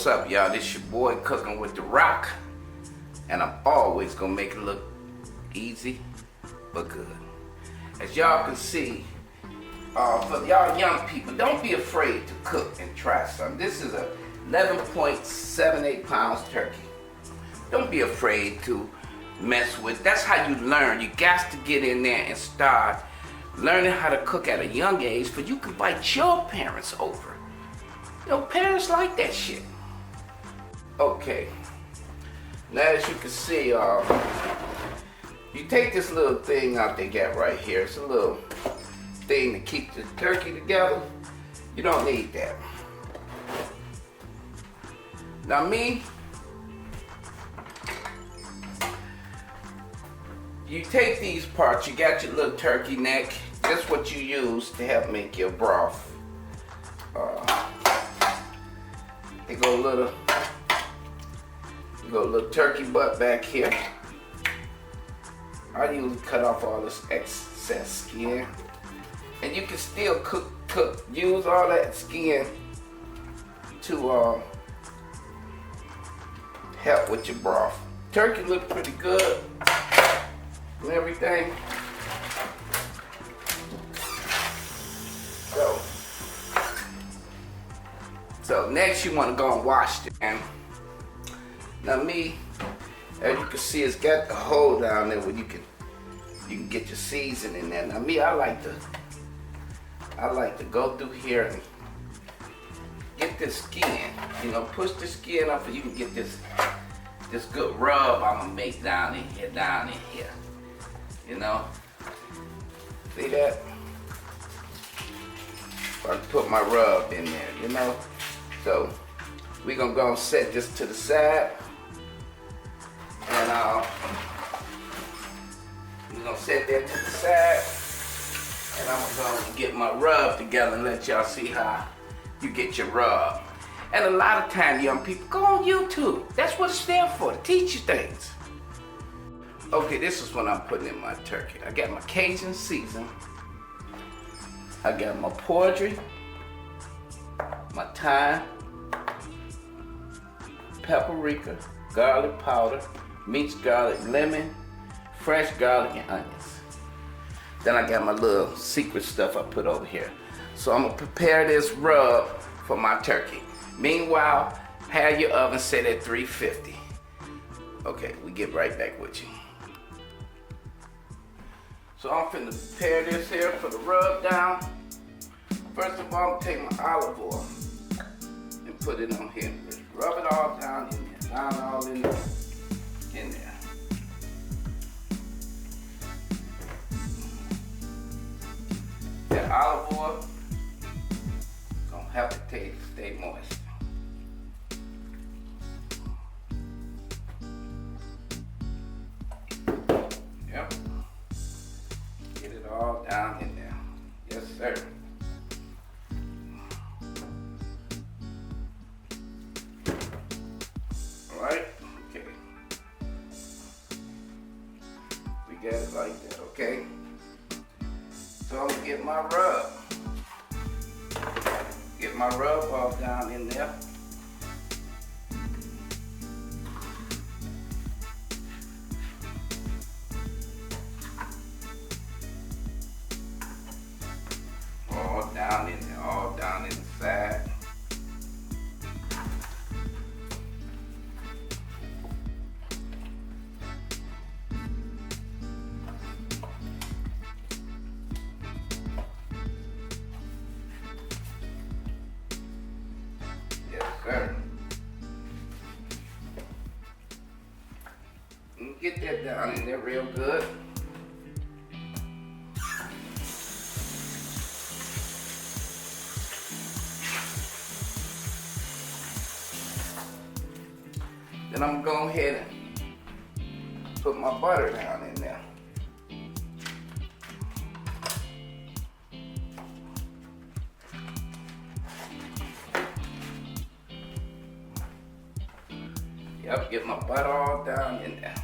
What's up, y'all? This your boy Cooking with the Rock, and I'm always gonna make it look easy but good. As y'all can see, for y'all young people, don't be afraid to cook and try something. This is a 11.78 pounds turkey. Don't be afraid to mess with. That's how you learn. You got to get in there and start learning how to cook at a young age, for you can invite your parents over. You know, parents like that shit. Okay, now as you can see, you take this little thing out they got right here. It's a little thing to keep the turkey together. You don't need that. Now me, you take these parts, you got your little turkey neck. That's what you use to help make your broth. They go a little turkey butt back here. I usually cut off all this excess skin, and you can still use all that skin to help with your broth. Turkey looks pretty good and everything. So next you want to go and wash it. And now me, as you can see, it's got the hole down there where you can get your seasoning in there. Now me, I like to go through here and get this skin. You know, push the skin up so you can get this good rub I'm gonna make down in here. You know, see that? I put my rub in there, you know. So we're gonna go and set this to the side, and we're gonna set that to the side, and I'm gonna get my rub together and let y'all see how you get your rub. And a lot of times, young people, go on YouTube. That's what it's there for, to teach you things. Okay, this is what I'm putting in my turkey. I got my Cajun season. I got my poultry, my thyme, paprika, garlic powder, minced garlic, lemon, fresh garlic, and onions. Then I got my little secret stuff I put over here. So I'm gonna prepare this rub for my turkey. Meanwhile, have your oven set at 350. Okay, we get right back with you. So I'm finna prepare this here for the rub down. First of all, I'm gonna take my olive oil and put it on here. Just rub it all down in there, all in there. That olive oil gonna help it stay moist. Yep. Get it all down in there. Yes, sir. All right. Okay. We got it like that. Okay. So I'm gonna get my rub. Get my rub all down in there. All down in there, all down inside. Yes, sir. Get that down in there real good. Then I'm gonna go ahead and put my butter down in there. Yep, get my butter all down in there.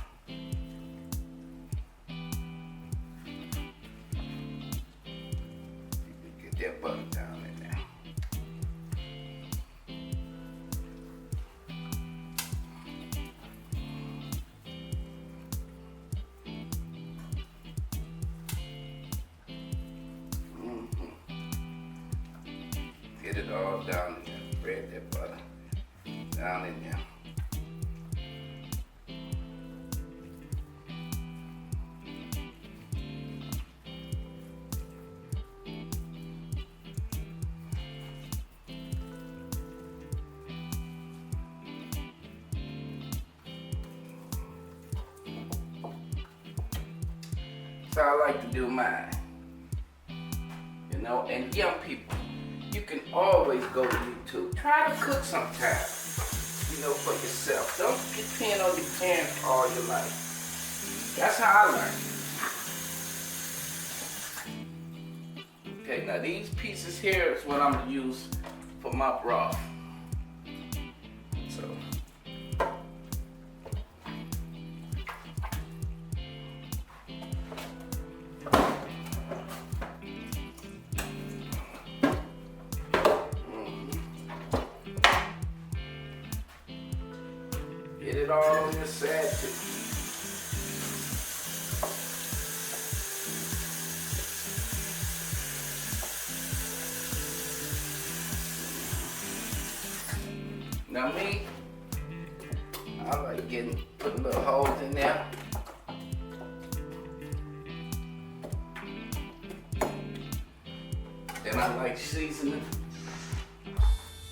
Get that butter down in there. it all down in there. Spread that butter down in there. So I like to do mine. You know, and young people, you can always go to YouTube. Try to cook sometime, you know, for yourself. Don't depend on your parents all your life. That's how I learned. Okay, now these pieces here is what I'm gonna use for my broth. So. Get it all on this side too. Now me, I like putting little holes in there. Then I like seasoning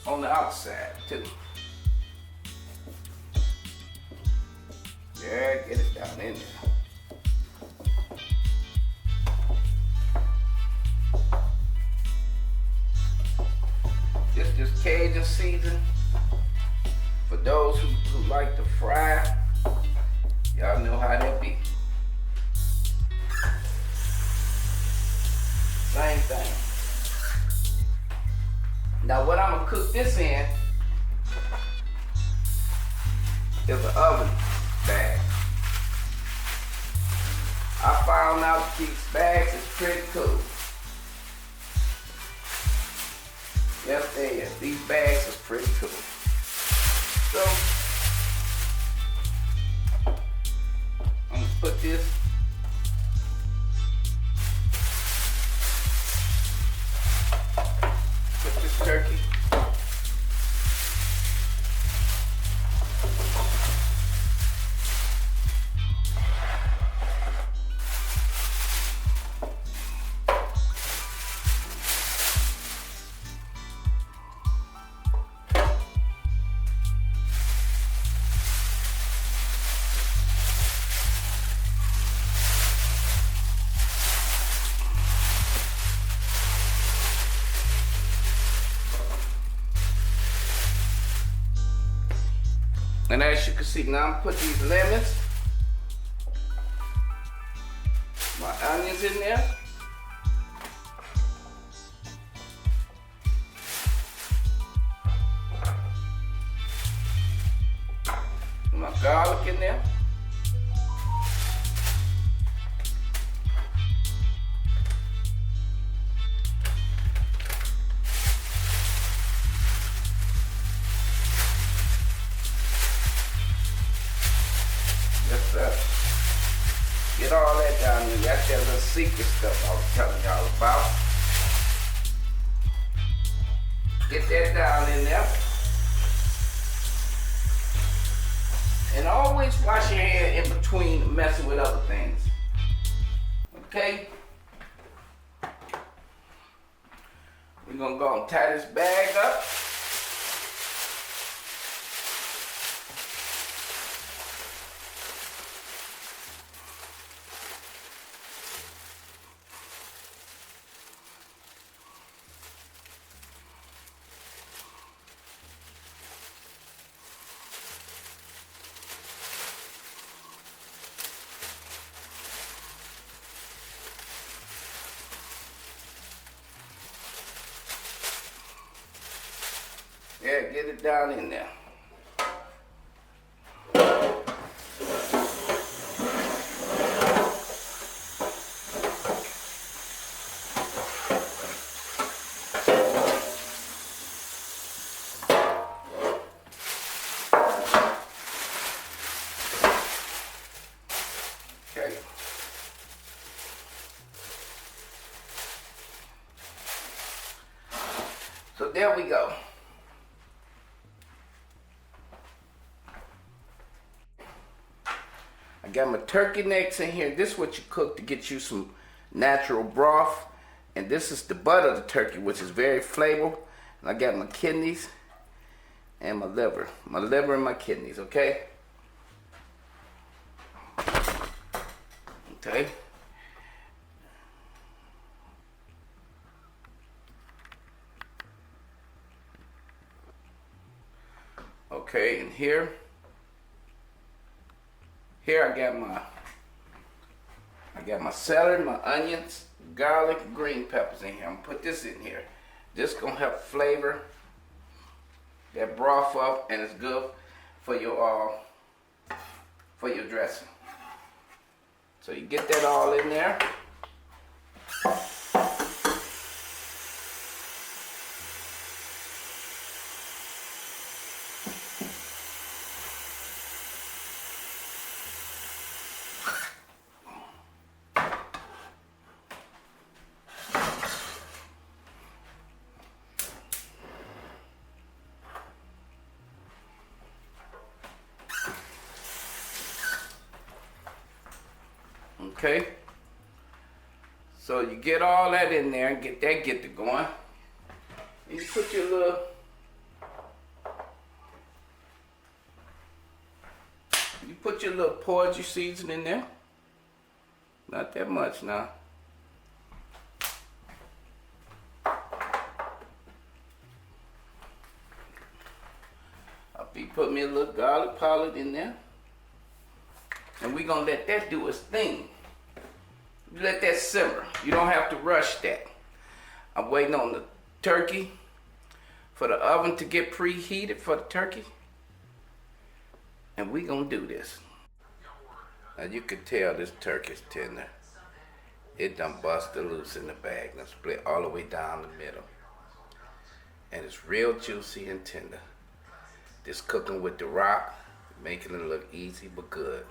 on the outside too. Yeah, get it down in there. This is just Cajun season. For those who like to fry, y'all know how that be. Same thing. Now what I'm gonna cook this in is an oven bag. I found out these bags is pretty cool. Yes, they is. These bags is pretty cool. So I'm gonna put this turkey. And as you can see, now I'm putting these lemons, my onions in there. My garlic in there. Get all that down there. That's that little secret stuff I was telling y'all about. Get that down in there. And always wash your hand in between messing with other things. Okay? We're gonna go and tie this bag up. Yeah, get it down in there. Okay. So there we go. I got my turkey necks in here. This is what you cook to get you some natural broth. And this is the butt of the turkey, which is very flavorful. And I got my kidneys and my liver. My liver and my kidneys, okay? Okay. Okay, and here I got my celery, my onions, garlic, green peppers in here. I'm gonna put this in here. This gonna help flavor that broth up, and it's good for your dressing. So you get that all in there. Okay, so you get all that in there and get to going. You put your little porgy season in there. Not that much now. I'll be putting me a little garlic powder in there. And we're gonna let that do its thing. You let that simmer. You don't have to rush that. I'm waiting on the turkey for the oven to get preheated for the turkey. And we're gonna do this. Now you can tell this turkey's tender. It done busted loose in the bag. Now split all the way down the middle. And it's real juicy and tender. This cooking with the rock, making it look easy but good.